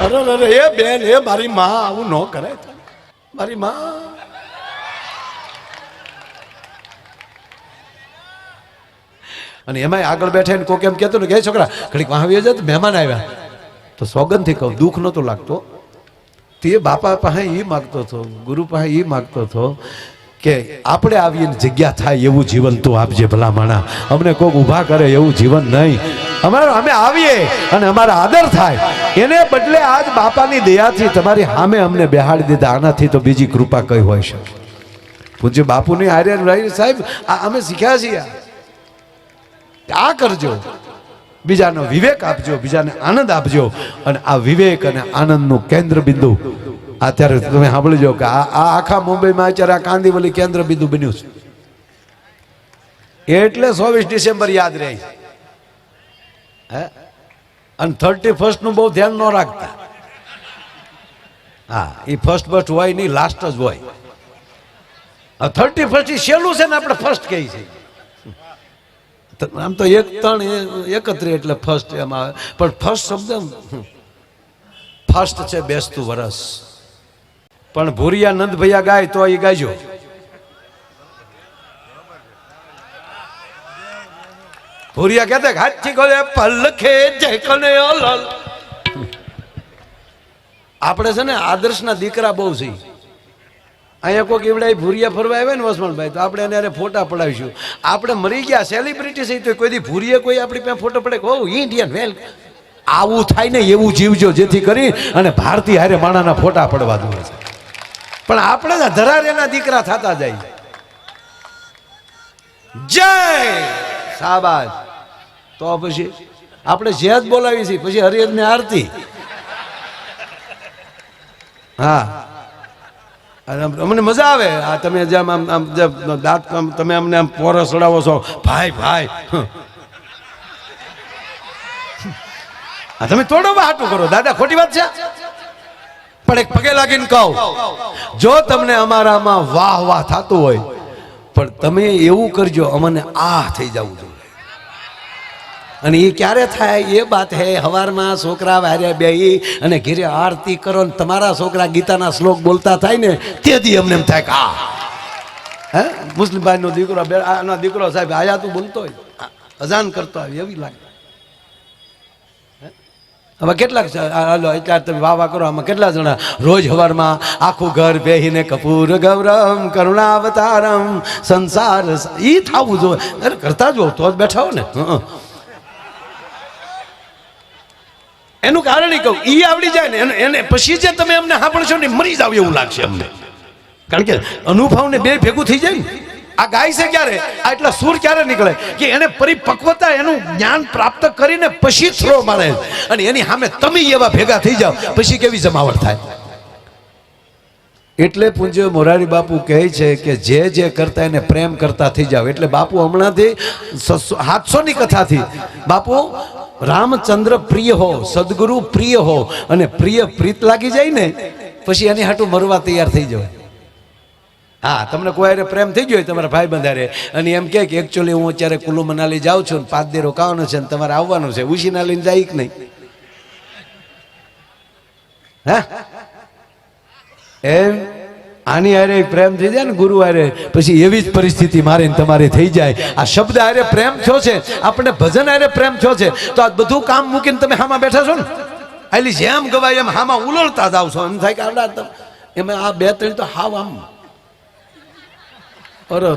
અરે અરે એ બેન એ મારી માં આવું ન કરે મારી માં અને એમાંય આગળ બેઠા ને કોક એમ કહેતો ને કે છોકરા ઘડીક વાહ આવી જાય મહેમાન આવ્યા તો સોગંદથી કહું દુઃખ નહોતો લાગતો તે બાપા પાસે એ માગતો હતો ગુરુ પાસે એ માગતો હતો કે આપણે આવીને જગ્યા થાય એવું જીવન તું આપજે ભલા માણા અમને કોઈક ઊભા કરે એવું જીવન નહીં અમે આવીએ અને અમારા આદર થાય એને બદલે આજ બાપાની દયાથી તમારી સામે અમને બેહાડી દીધા આનાથી તો બીજી કૃપા કઈ હોય શકે પૂજ્ય બાપુની આર્ય રહી સાહેબ અમે શીખ્યા છીએ આ કરજો બીજાનો વિવેક આપજો બીજાને આનંદ આપજો અને આ વિવેક અને આનંદનું કેન્દ્ર બિંદુ અત્યારે તમે સાંભળજો કે આ આખા મુંબઈમાં અત્યારે આ કાંદીવલી કેન્દ્ર બિંદુ બન્યું છે એટલે 24 ડિસેમ્બર યાદ રહે હે અને 31st નું બહુ ધ્યાન ન રાખતા હા એ ફર્સ્ટ બસ્ટ હોય નહીં લાસ્ટ જ હોય 31st છેલ્લું છે ને આપણે ફર્સ્ટ કહી છે આમ તો 1-3-31 એટલે ફર્સ્ટ એમ આવે પણ ફર્સ્ટ શબ્દ ફર્સ્ટ છે બેસતું વરસ પણ ભૂરિયા નંદ ભૈયા ગાય તો એ ગાયજો ભૂરિયા કહેતા હાથથી ગોળે પલખે જય કને અલલ આપણે છે ને આદર્શના દીકરા બહુ છે અહીંયા કોઈક એવડા ભૂરિયા ફરવા આવે ને વસમણભાઈ તો આપણે એને ફોટા પડાવીશું આપણે મરી ગયા સેલિબ્રિટી છે તો કોઈ ભૂરિયા કોઈ આપણી પાસે ફોટો પડે ઓ ઇન્ડિયન વેલ આવું થાય ને એવું જીવજો જેથી કરી અને ભારતીય હારે માણાના ફોટા પડવા દે છે પણ આપણે ધરારેના દીકરા થતા જાય જય શાબાશ તો પછી આપણે જે જ બોલાવી છીએ પછી હરિહરને આરતી હા અમને મજા આવે આ તમે જેમ આમ દાંત તમે અમને આમ પોરસ ચડાવો છો ભાઈ ભાઈ તમે તોડો હાટું કરો દાદા ખોટી વાત છે પણ એક પગે લાગીને કહો જો તમને અમારામાં વાહ વાહ થતું હોય પણ તમે એવું કરજો અમને આ થઈ જવું જોઈએ અને એ ક્યારે થાય એ વાત હે હવારમાં છોકરા વારે બેહી અને ઘેરે આરતી કરો ને તમારા છોકરા ગીતાના શ્લોક બોલતા થાય ને તેથી અમને એમ થાય કે આ હે મુસ્લિમ ભાઈનો દીકરો આનો દીકરો સાહેબ આયા તું બોલતો હોય અજાન કરતો હોય એવી લાગે હવે કેટલાક હાલો એટલે તમે વાહ કરો આમાં કેટલા જણા રોજ હવારમાં આખું ઘર બેહીને કપૂર ગૌરમ કરુણાવતારમ સંસાર ઈ થવું જોઈએ અરે કરતા જ તો જ બેઠા હો ને એનું કારણ એ કહું ઈ આવડી જાય ને એને પછી જે તમે અમને સાંભળશો ને મરી જાવ એવું લાગશે અમને કારણ કે અનુભવને બે ભેગું થઈ જાય ને આ ગાય છે ક્યારે આ એટલા સૂર ક્યારે નીકળે કે એને પરિપક્વતા એનું જ્ઞાન પ્રાપ્ત કરીને પછી થ્રો મારે અને એની સામે તમે એવા ભેગા થઈ જાઓ પછી કેવી જમાવટ થાય એટલે પૂજ્ય મોરારી બાપુ કહે છે કે જે જે કરતા એને પ્રેમ કરતા થઈ જાવ એટલે બાપુ હમણાંથી 700ની કથાથી બાપુ રામચંદ્ર પ્રિય હો સદગુરુ પ્રિય હો અને પ્રિય પ્રીત લાગી જાય ને પછી એની હાટું મરવા તૈયાર થઈ જાય હા તમને કોઈ પ્રેમ થઈ ગયો તમારા ભાઈ બંધારે અને એમ કે એકચ્યુઅલી હું અત્યારે કુલ્લુ મનાલી જાઉં છું ને 5 દી રોકાવાનું છે ને તમારે આવવાનું છે ઉશીના લઈને જાય કે નહીં હા એમ આની હારે પ્રેમ થઈ જાય ને ગુરુ હારે પછી એવી જ પરિસ્થિતિ મારી તમારી થઈ જાય આ શબ્દ હારે પ્રેમ થયો છે આપણે ભજન હારે પ્રેમ થયો છે તો આ બધું કામ મૂકીને તમે હામાં બેઠા છો ને એટલે જેમ ગવાય એમ હામાં ઉલળતા જાવ છો એમ થાય કે આવડા એમાં આ 2-3 તો હાવ આમ અરે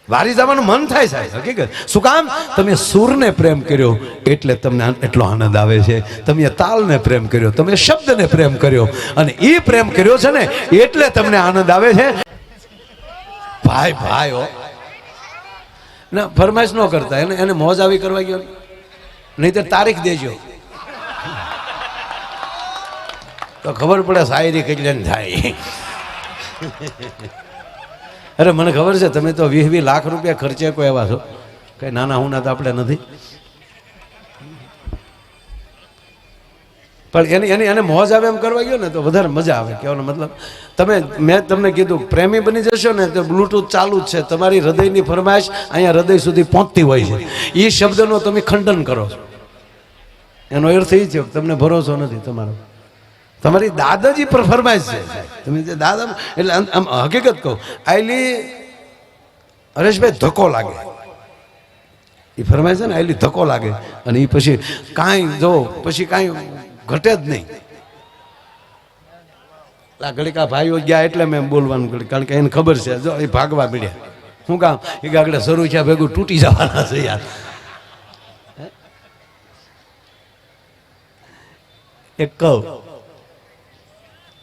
વારી જવાનું મન થાય સાહેબ હકીકત શું કામ તમે સૂરને પ્રેમ કર્યો એટલે તમને એટલો આનંદ આવે છે તમે તાલને પ્રેમ કર્યો તમે શબ્દને પ્રેમ કર્યો અને એ પ્રેમ કર્યો છે ને એટલે તમને આનંદ આવે છે ભાઈ ભાઈ હો ના ફરમાઈશ ન કરતા એને મોજ આવી કરવા ગયો નહીં તો તારીખ દેજો તો ખબર પડે શાયરી કેટલી થાય અરે મને ખબર છે તમે તો 20 લાખ રૂપિયા ખર્ચે કોઈ એવા છો કઈ નાના હુના તો આપણે નથી પણ એને મોજ આવે એમ કરવા ગયો ને તો વધારે મજા આવે કહેવાનો મતલબ મેં તમને કીધું પ્રેમી બની જશો ને તો બ્લૂટૂથ ચાલુ જ છે તમારી હૃદયની ફરમાઈશ અહીંયા હૃદય સુધી પહોંચતી હોય છે એ શબ્દનો તમે ખંડન કરો છો એનો અર્થ એ છે કે તમને ભરોસો નથી તમારો, તમારી દાદાજી પર ફરમાઈશ છે. તમે જે દાદા એટલે આમ હકીકત કહું, આયલી હરેશભાઈ ધક્કો લાગે, એ ફરમાય છે ને આયલી ધક્કો લાગે, અને એ પછી કાંઈ જો પછી કાંઈ ઘટે જ નહીં. આ ઘડીક આ ભાઈઓ ગયા એટલે મેં બોલવાનું ઘડી, કારણ કે એને ખબર છે જો એ ભાગવા મળ્યા. શું કામ એ આગળ શરૂ થયા ભેગું તૂટી જવાના છે યાર. એક કહું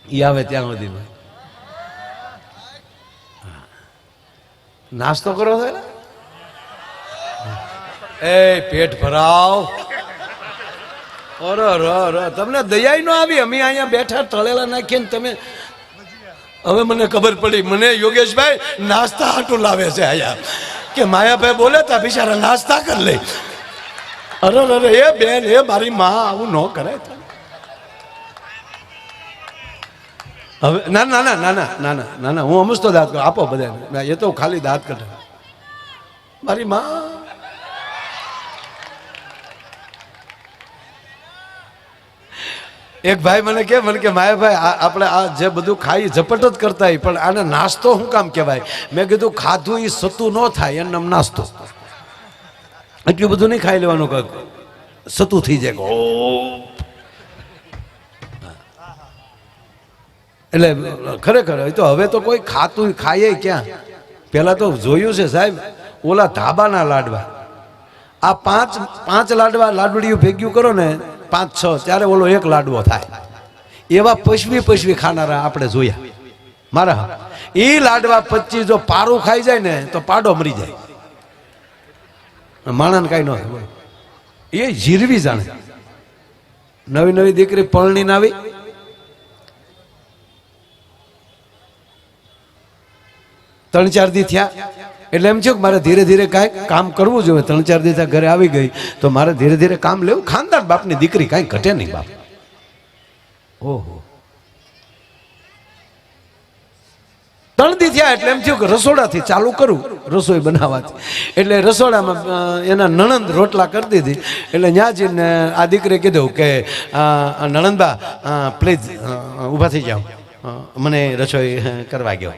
ઈ આવે ત્યાં સુધીમાં નાસ્તો કરો છો એ પેટ ભરાવ. અરે તમને દયા ન આવી. અમે અહીંયા બેઠા તળેલા નાખીને તમે, હવે મને ખબર પડી, મને યોગેશભાઈ નાસ્તા હાટું લાવે છે અહીંયા, કે માયાભાઈ બોલે તા બિચારા નાસ્તા કરી લે. અરે એ બેન એ મારી માં આવું ન કરે. હવે ના ના ના ના ના ના ના ના ના હું સમજતો દાંત કર આપો બધાને, એ તો ખાલી દાંત કઢે. મારી માં એક ભાઈ મને કે માયાભાઈ આપણે આ જે બધું ખાઈ ઝપટ જ કરતા હોય, પણ આને નાસ્તો શું કામ કહેવાય? મેં કીધું ખાધું એ સતું ન થાય એમ નાસ્તો. એટલું બધું નહીં ખાઈ લેવાનું કે સતું થઈ જાય. એટલે ખરેખર તો હવે તો કોઈ ખાતું ખાઈએ ક્યાં? પેલા તો જોયું છે સાહેબ, ઓલા ધાબાના લાડવા, આ પાંચ લાડવડીયું ભેગ્યું કરો ને 5-6, ત્યારે ઓલો એક લાડવો થાય. એવા પશવી ખાનારા આપણે જોયા મારા. એ લાડવા 25 જો પારું ખાઈ જાય ને તો પાડો મરી જાય, માણસ કઈ ન થાય. એ જીરવી જાણે. નવી દીકરી પરણીને આવી, ત્રણ ચાર દી થયા એટલે એમ છે કે મારે ધીરે ધીરે કાંઈક કામ કરવું જોઈએ. 3-4 દી ઘરે આવી ગઈ તો મારે ધીરે ધીરે કામ લેવું. ખાનદાન બાપની દીકરી કાંઈ ઘટે નહીં બાપ. ઓહો 3 દી થયા એટલે એમ થયું કે રસોડાથી ચાલુ કરું, રસોઈ બનાવવાથી. એટલે રસોડામાં એના નણંદ રોટલા કરી દીધી. એટલે ત્યાં જઈને આ દીકરીએ કીધું કે નણંદબા પ્લીઝ ઊભા થઈ જાઓ, મને રસોઈ કરવા ગયો.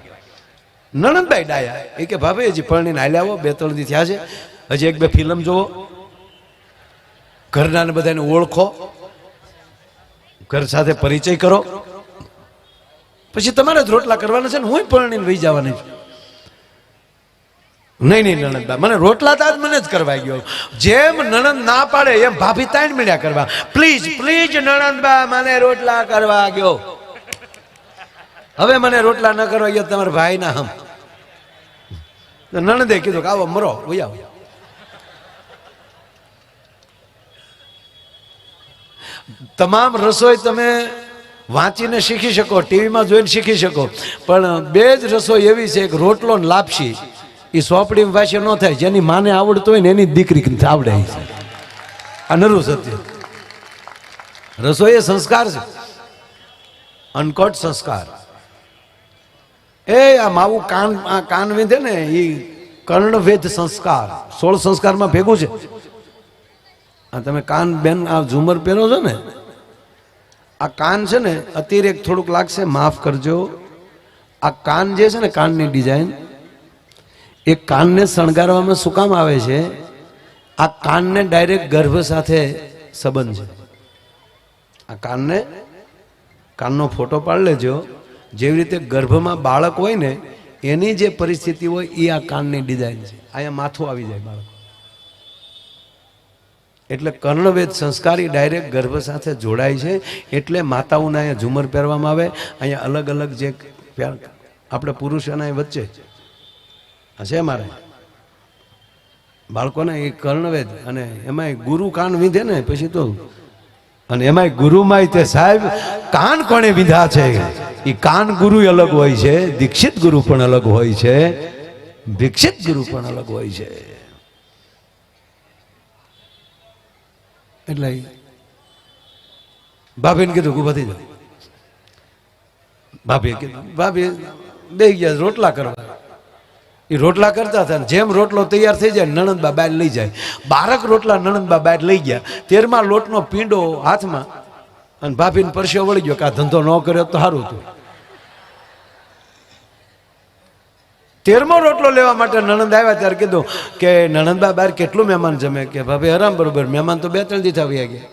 નણંદભાઈ ડાયા એ કે ભાભી હજી પરણીને હાલ્યા આવો, 2-3 દી થયા છે, હજી 1-2 ફિલ્મ જોવો, ઘરના ને બધાને ઓળખો, ઘર સાથે પરિચય કરો, પછી તમારે જ રોટલા કરવાના છે ને હું પરણીને વહી જવાની છું. નહીં નણંદબા મને રોટલા તાજ મને જ કરવા ગયો. જેમ નણંદ ના પાડે એમ ભાભી તાણ મળ્યા કરવા. પ્લીઝ નણંદબા મને રોટલા કરવા ગયો. હવે મને રોટલા ન કરવા ગયો તમારા ભાઈ ના હમ. નણંદે કીધું કે આવો મરો વહી આવો. તમામ રસોઈ તમે વાંચીને શીખી શકો, ટીવીમાં જોઈને શીખી શકો, પણ 2 જ રસોઈ એવી છે કે રોટલો ને લાપસી. એ સોપડી ભાષા ન થાય. જેની માને આવડતું હોય ને એની દીકરી આવડે છે. આ નરું સત્ય. રસોઈ એ સંસ્કાર છે, અનકોટ સંસ્કાર. એ આ માવું કાન વિંધે ને એ કર્ણવેદ સંસ્કાર 16 સંસ્કારમાં ભેગું છે. આ તમે કાન બેન આ ઝુમર પહેરો છો ને, આ કાન છે ને અતિરેક થોડુંક લાગશે, માફ કરજો. આ કાન જે છે ને, કાનની ડિઝાઇન, એ કાનને શણગારવામાં શું કામ આવે છે? આ કાનને ડાયરેક્ટ ગર્ભ સાથે સંબંધ છે. આ કાનનો ફોટો પાડી લેજો. જેવી રીતે ગર્ભમાં બાળક હોય ને એની જે પરિસ્થિતિ હોય એ આ કાનની ડિઝાઇન છે. અહીંયા માથું આવી જાય બાળક. એટલે કર્ણવેદ સંસ્કારી ડાયરેક્ટ ગર્ભ સાથે જોડાય છે. એટલે માતાઓને અહીંયા ઝુમર પહેરવામાં આવે. અહીંયા અલગ અલગ જે આપણે પુરુષોના વચ્ચે હશે મારે બાળકોને એ કર્ણવેદ, અને એમાંય ગુરુ કાન વિંધે ને પછી તો, અને એમાંય ગુરુમાંય તે સાહેબ કાન કોણે વિંધા છે? એ કાન ગુરુ અલગ હોય છે, દીક્ષિત ગુરુ પણ અલગ હોય છે, ભિક્ષિત ગુરુ પણ અલગ હોય છે. એટલે ભાભીને કીધું ઉભા થઈ જાઓ. ભાભી બે ગયા રોટલા કરવા. એ રોટલા કરતા હતા ને જેમ રોટલો તૈયાર થઈ જાય નણંદબા બહાર લઈ જાય. 12 રોટલા નણંદબા બહાર લઈ ગયા. 13મા લોટનો પીંડો હાથમાં અને ભાભીને પરસ્યો વળી ગયો કે આ ધંધો ન કર્યો તો સારું હતું. 13મો રોટલો લેવા માટે નણંદ આવ્યા ત્યારે કીધું કે નણંદબા બહાર કેટલું મહેમાન જમે? કે ભાભી આરામ બરોબર, મહેમાન તો 2-3 દી થયા ગયા.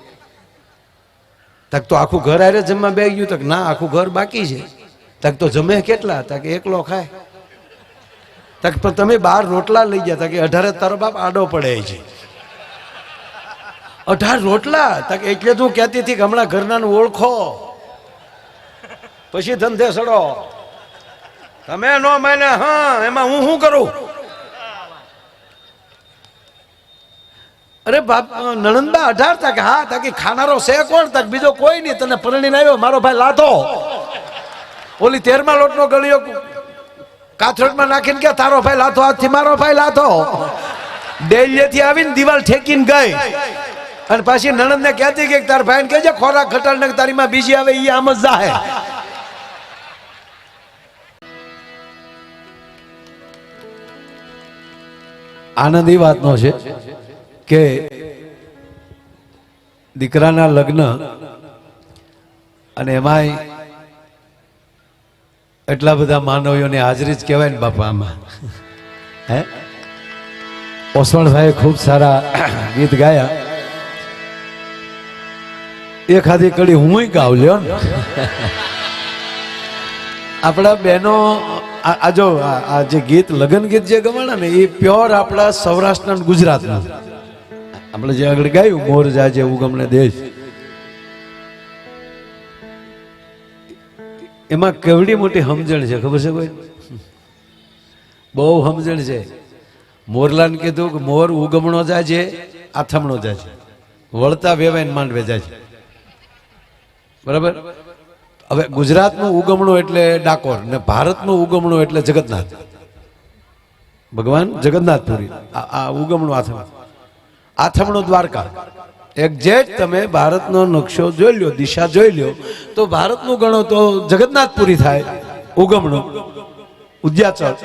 તક તો આખું ઘર આરે જમવા બે ગયું? તક ના, આખું ઘર બાકી છે. તક તો જમે કેટલા? તક એકલો ખાય. તક પણ તમે 12 રોટલા લઈ ગયા. તક 18 તારો બાપ આડો પડે છે. 18 રોટલા? તક એટલે તું કહેતી હતી કે હમણાં ઘરનાનું ઓળખો પછી ધંધે સડો. તમે નો માને? હા, એમાં હું શું કરું? અરે બાપ, નણંદબા 18 તક. હા, તાકી ખાનારો છે કોણ? તક બીજો કોઈ નહીં. તને પરણીને આવ્યો મારો ભાઈ લાધો. ઓલી 13મા લોટનો ગળિયો કાથરોટમાં નાખીને કે તારો ભાઈ લાધો, આજથી મારો ભાઈ લાધો. ડેલીએથી આવીને દિવાલ ઠેકીને ગઈ અને પાછી નણંદને કહેતી કે તાર ભાઈને કહેજે ખોરાક ઘટાડ ને તારી માં બીજી આવે એ આમ જ જાહે. આનંદ એ વાતનો છે કે દીકરાના લગ્ન અને એમાંય એટલા બધા માનવીઓની હાજરી જ કહેવાય ને બાપા આમાં. હે, ઓસવાણભાઈએ ખૂબ સારા ગીત ગાયા. એખાદી કડી હું ગાવ લ્યો ને. આપણા બહેનો આ જો આ જે ગીત લગ્ન ગીત જે ગવાણા ને એ પ્યોર આપણા સૌરાષ્ટ્રના ગુજરાતના. આપણે જે આગળ ગાયું મોર જાજે ઉગમણે દેશ, એમાં કેવડી મોટી સમજણ છે ખબર છે કોઈ? બહુ સમજણ છે. મોરલાને કીધું કે મોર ઉગમણો જાય છે, આથમણો જાય છે, વળતા વેવાઈને માંડવે જાય છે. બરાબર? હવે ગુજરાતનું ઉગમણું એટલે ડાકોર ને ભારતનું ઉગમણું એટલે જગન્નાથ ભગવાન જગન્નાથપુરી. આ ઉગમણું આથમણું દ્વારકા. એક્ઝેક્ટ તમે ભારતનો નકશો જોઈ લ્યો, દિશા જોઈ લ્યો તો ભારતનું ગણો તો જગન્નાથપુરી થાય ઉગમણું, ઉદ્યાચળ,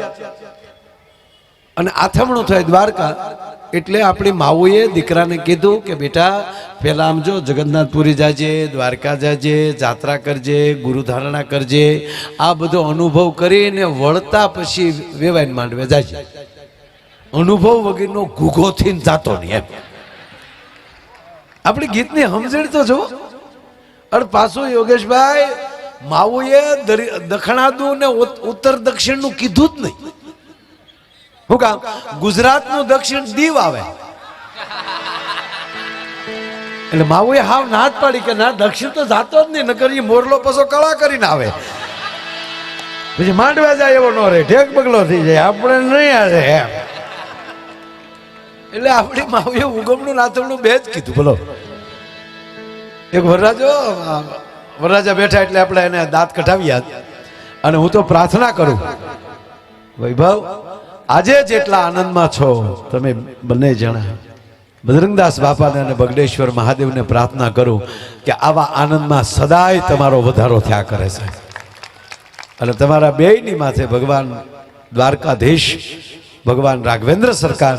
અને આથમણું થાય દ્વારકા. એટલે આપણી માવુએ દીકરાને કીધું કે બેટા પેલા આમ જો જગન્નાથપુરી જાજે, દ્વારકા જાજે, જાત્રા કરજે, ગુરુ ધારણા કરજે, આ બધો અનુભવ કરીને વળતા પછી વેવાઈને માંડવે જાજે. અનુભવ વગરનો ઘૂઘો થઈને જાતો નહીં એમ. આપણી ગીતની સમજણ તો જો. અને પાછું યોગેશભાઈ માવુએ દક્ષિણાદુ ને ઉત્તર દક્ષિણ નું કીધું જ નહીં. શું કામ? ગુજરાતનું દક્ષિણ દીવ આવે એટલે માવુએ હાવ ના જ પાડી કે ના, દક્ષિણ તો જાતો જ નહીં, નકર એ મોરલો પાછો કળા કરીને આવે પછી માંડવા જાય એવો ન રહે, ઢેક બગલો થઈ જાય, આપણે નહીં આવે એમ. એટલે આપણી માવુએ ઉગમણું નાથમણું બે જ કીધું. બોલો, એક વરરાજા બેઠા એટલે આપણે એને દાંત કઢાવ્યા. અને હું તો પ્રાર્થના કરું વૈભવ, આજે જેટલા આનંદમાં છો તમે બંને જણા, બજરંગદાસ બાપાને અને બગડેશ્વર મહાદેવને પ્રાર્થના કરું કે આવા આનંદમાં સદાય તમારો વધારો થયા કરે છે. અને તમારા બેયની માથે ભગવાન દ્વારકાધીશ, ભગવાન રાઘવેન્દ્ર સરકાર,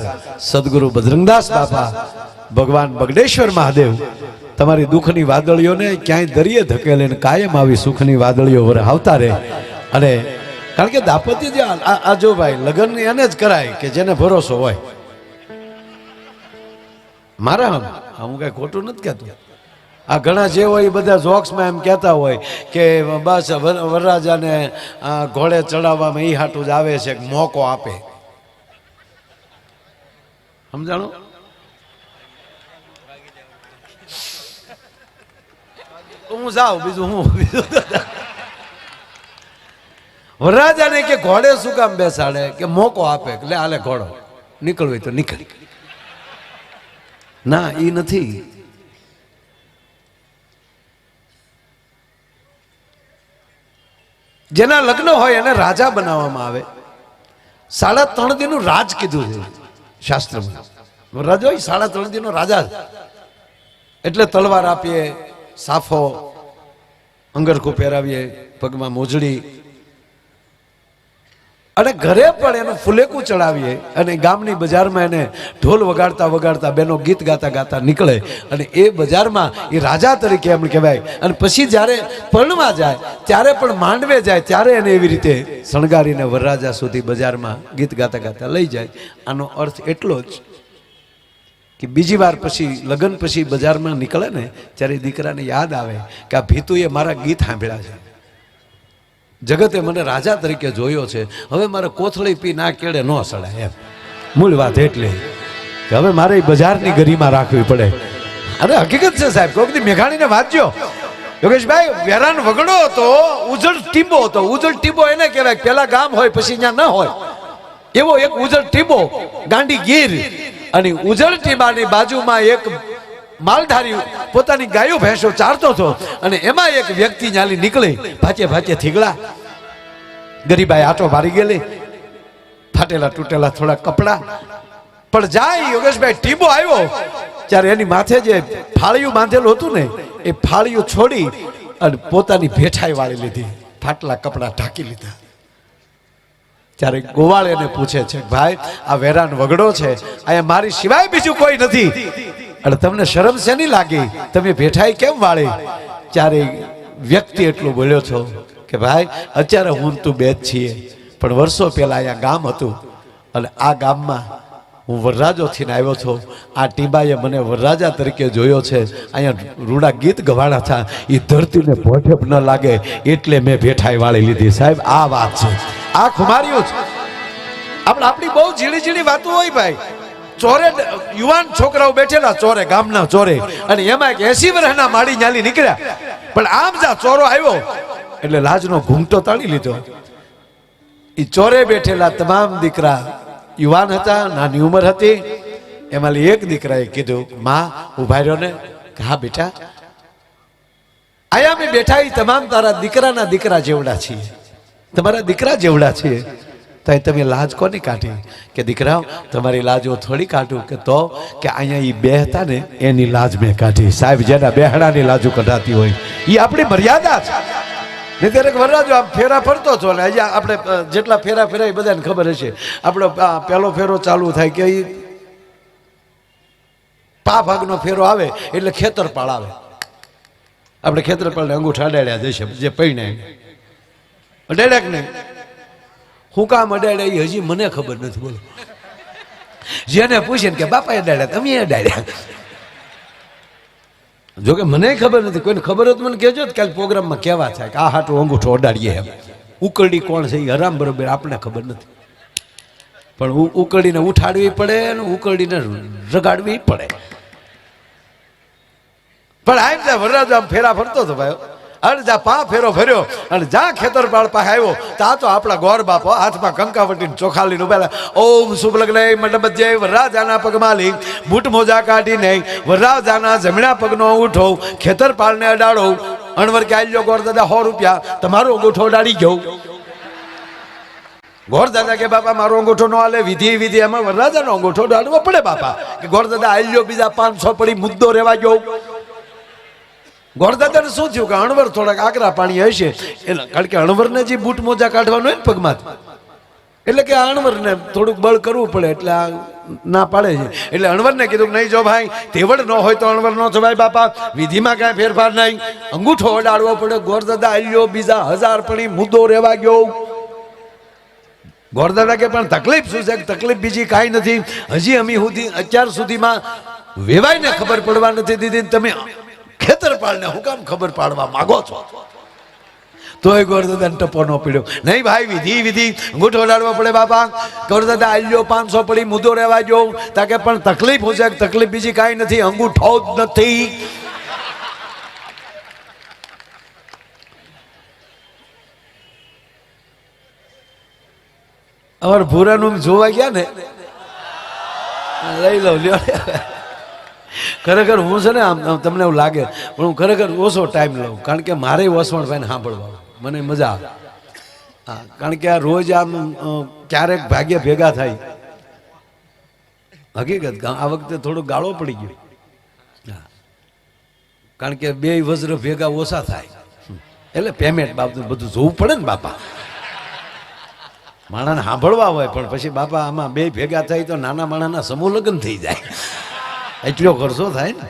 સદગુરુ બજરંગદાસ બાપા, ભગવાન બગડેશ્વર મહાદેવ તમારી દુઃખની વાદળીઓને ક્યાંય દરિયે ધકેલે કાયમ આવી સુખની વાદળીઓ વરહાવતા રહે. અને કારણ કે દાંપત્ય જે આ જો ભાઈ લગ્ન એને જ કરાય કે જેને ભરોસો હોય. મારા હું કઈ ખોટું નથી કહેતો. આ ઘણા જે હોય એ બધા જોક્સમાં એમ કહેતા હોય કે બસ વરરાજાને ઘોડે ચડાવવામાં એ હાટું જ આવે છે, મોકો આપે. સમજાણો? હું જાઉં, બીજું હું વરરાજાને કે ઘોડે શું કામ બેસાડે? કે મોકો આપે, એટલે હાલે ઘોડો નીકળવું હોય તો નીકળી. ના, એ નથી. જેના લગ્ન હોય એને રાજા બનાવવામાં આવે. 3.5 દિનનું રાજ કીધું છે શાસ્ત્રમાં. વરરાજો 3.5 દિનનો રાજા, એટલે તલવાર આપીએ, સાફો અંગરખું પહેરાવીએ, પગમાં મોજડી. અને ઘરે પણ એનું ફુલેકું ચડાવીએ અને ગામની બજારમાં એને ઢોલ વગાડતા વગાડતા બેનો ગીત ગાતા ગાતા નીકળે અને એ બજારમાં એ રાજા તરીકે એમ કહેવાય. અને પછી જ્યારે પરણવા જાય ત્યારે પણ માંડવે જાય ત્યારે એને એવી રીતે શણગારીને વરરાજા સુધી બજારમાં ગીત ગાતા ગાતા લઈ જાય. આનો અર્થ એટલો જ કે બીજી વાર પછી લગ્ન પછી બજારમાં નીકળે ને ત્યારે દીકરાને યાદ આવે કે આ ભીતુએ મારા ગીત સાંભળ્યા છે, જગતે મને રાજા તરીકે જોયો છે, હવે મારે કોથળી પી ના કેળે ન સડાય. એમ મૂળ વાત એટલે કે હવે મારે બજારની ગરિમા રાખવી પડે. અરે હકીકત છે સાહેબ, કોઈ બધી મેઘાણીને વાંચજો. યોગેશભાઈ, વેરાન વગડો હતો, ઉજળ ટીંબો હતો. ઉજળ ટીંબો એને કહેવાય પેલા ગામ હોય પછી ત્યાં ન હોય એવો એક ઉજળ ટીંબો ગાંડી ગીર. અને ઉજળ ટીંબાની બાજુમાં એક માલધારી પોતાની ગાયો ભેંસો ચારતો હતો અને એમાં એક વ્યક્તિ ન્યાલી નીકળી, ભાચે ભાચે થીગડા. ગરીબાઈ આટો મારી ગયેલી, ફાટેલા તૂટેલા થોડા કપડા પણ જાય. યોગેશભાઈ ટીંબો આવ્યો ત્યારે એની માથે જે ફાળિયું બાંધેલું હતું ને એ ફાળિયું છોડી અને પોતાની ભેઠાઈ વાળી લીધી, ફાટલા કપડા ઢાંકી લીધા. ત્યારે ગોવાળ એને પૂછે છે, ભાઈ આ વેરાન વગડો છે, અહીંયા મારી સિવાય બીજું કોઈ નથી, અને તમને શરમ શેની લાગી, તમે ભેઠાઈ કેમ વાળી? ત્યારે વ્યક્તિ એટલું બોલ્યો છો કે ભાઈ અત્યારે હું તું બે જ છીએ, પણ વર્ષો પહેલા અહીંયા ગામ હતું અને આ ગામમાં હું વરરાજો થઈને આવ્યો છું. આ ટીંબાએ મને વરરાજા તરીકે જોયો છે, અહીંયા રૂડા ગીત ગવાડા હતા, એ ધરતીને ભોઠેપ ન લાગે એટલે મેં ભેઠાઈ વાળી લીધી. સાહેબ આ વાત છે, આ ખુમાર્યું છે. આપણી બહુ ઝીણી ઝીણી વાતો હોય ભાઈ. ચોરે યુવાન છોકરાઓ બેઠેલા ચોરે, ગામના ચોરે, અને એમાં એક 80 વર્ષના માડી ન્યાલી નીકળ્યા. પણ આમ જા ચોરો આવ્યો એટલે લાજનો ઘૂંઘટો તાળી લીધો. એ ચોરે બેઠેલા તમામ દીકરા યુવાન હતા, નાની ઉંમર હતી. એમાં એક દીકરાએ કીધું, માં ઉભા રહ્યો ને. હા બેટા, આયા અમે બેઠા એ તમામ તારા દીકરાના દીકરા જેવડા છીએ, તમારા દીકરા જેવડા છીએ, તો તમે લાજ કોની કાઢી? કે દીકરાઓ તમારી લાજ હું થોડી કાઢું. કે તો કે અહીંયા એ બે હતા ને એની લાજ મેં કાઢી. સાહેબ, જેના બેહડાની લાજુ કઢાતી હોય એ આપણી મર્યાદા છે. ને ત્યારે વરરાજો આમ ફેરા ફરતો હતો ને અહીંયા આપણે જેટલા ફેરા ફેરા એ બધાને ખબર હશે. આપણો પહેલો ફેરો ચાલુ થાય કે પા ભાગનો ફેરો આવે એટલે ખેતરપાળ આવે. આપણે ખેતરપાળને અંગૂઠા અડાડ્યા જશે જે પૈણે અડાડ્યા કે નહીં. હું કામ અડાડ્યા એ હજી મને ખબર નથી. બોલો, જેને પૂછે કે બાપા અડાડ્યા તમે અડાડ્યા. જોકે મને ખબર નથી, કોઈને ખબર હોય તો મને કહેજો. કાલે પ્રોગ્રામમાં કહેવા થાય કે આ હાટું અંગૂઠો અડાડીએ. એમ ઉકરડી કોણ છે એ હરામ બરોબર આપણે ખબર નથી, પણ ઉકરડીને ઉઠાડવી પડે અને ઉકરડીને રગાડવી પડે. પણ આમ ત્યાં વરરાજો આમ ફેરા ફરતો હતો ભાઈ. અને જા પા ફેરો ફર્યો અને જા ખેતરપાળ પાસે આવ્યો તા તો આપણા ગોર બાપો હાથમાં કંકાવટીને ચોખાલીને ઉભેલા. ઓમ શુભ લગ્ન મંડપ જય વરરાજાના પગમાં લઈ બૂટ મોજા કાઢીને વરરાજાના જમણા પગનો ઉઠો ખેતરપાળને અડાડો. અણવર કે આલ્યો ગોર દાદા 100 રૂપિયા તમારો અંગૂઠો અડાડી ગયો. ગોર દાદા કે બાપા મારો અંગૂઠો નો હાલે, વિધિ વિધિ એમાં વરરાજાનો અંગૂઠો અડાડવો પડે બાપા. કે ગોર દાદા આલ્યો બીજા 500 પડી મુદ્દો રહેવા ગયો. ગોરદાદાને શું થયું કે અણવર થોડાક આકરા પાણી હશે એટલે, કારણ કે અણવરને જે બૂટ મોજા કાઢવાનું હોય ને પગમાં, એટલે કે અણવરને થોડુંક બળ કરવું પડે એટલે આ ના પાડે છે. એટલે અણવરને કીધું નહીં જો ભાઈ તેવડ ન હોય તો અણવર ન થવાય બાપા, વિધિમાં કાંઈ ફેરફાર નહીં, અંગૂઠો અડાડવો પડે. ગોરદાદા આલ્યો બીજા 1000 પડી મુદ્દો રહેવા ગયો. ગોરદાદા કે પણ તકલીફ શું છે? તકલીફ બીજી કાંઈ નથી, હજી અમે અત્યાર સુધીમાં વેવાઈને ખબર પડવા નથી દીધી, તમે ખેતરપાળને હું કામ ખબર પાડવા માંગો છો? તોય ગોરદાદાને ટપો ન પીડ્યો. નહીં ભાઈ વિધિ વિધિ અંગૂઠો અડાડવો પડે બાપા. ગોરદાદા આલ્યો 500 પડી મુદ્દો રહેવા ગયો. તાકે પણ તકલીફ હું છે? તકલીફ બીજી કાંઈ નથી, અંગૂઠો જ નથી. અમારે ભૂરાનું જોવા ગયા ને, લઈ લો લ્યો. ખરેખર હું છે ને આમ તમને એવું લાગે પણ હું ખરેખર ઓછો ટાઈમ લઉં, કારણ કે મારે વસવણભાઈને સાંભળવા મને મજા આવે. હા, કારણ કે આ રોજ આમ ક્યારેક ભાગ્ય ભેગા થાય. હકીકત આ વખતે થોડો ગાળો પડી ગયો. હા, કારણ કે 2 વજ્ર ભેગા ઓછા થાય એટલે પેમેન્ટ બાબત બધું જોવું પડે ને બાપા. માણસને સાંભળવા હોય પણ પછી બાપા આમાં બે ભેગા થાય તો નાના માણસના સમૂહ લગ્ન થઈ જાય એટલો ખર્ચો થાય ને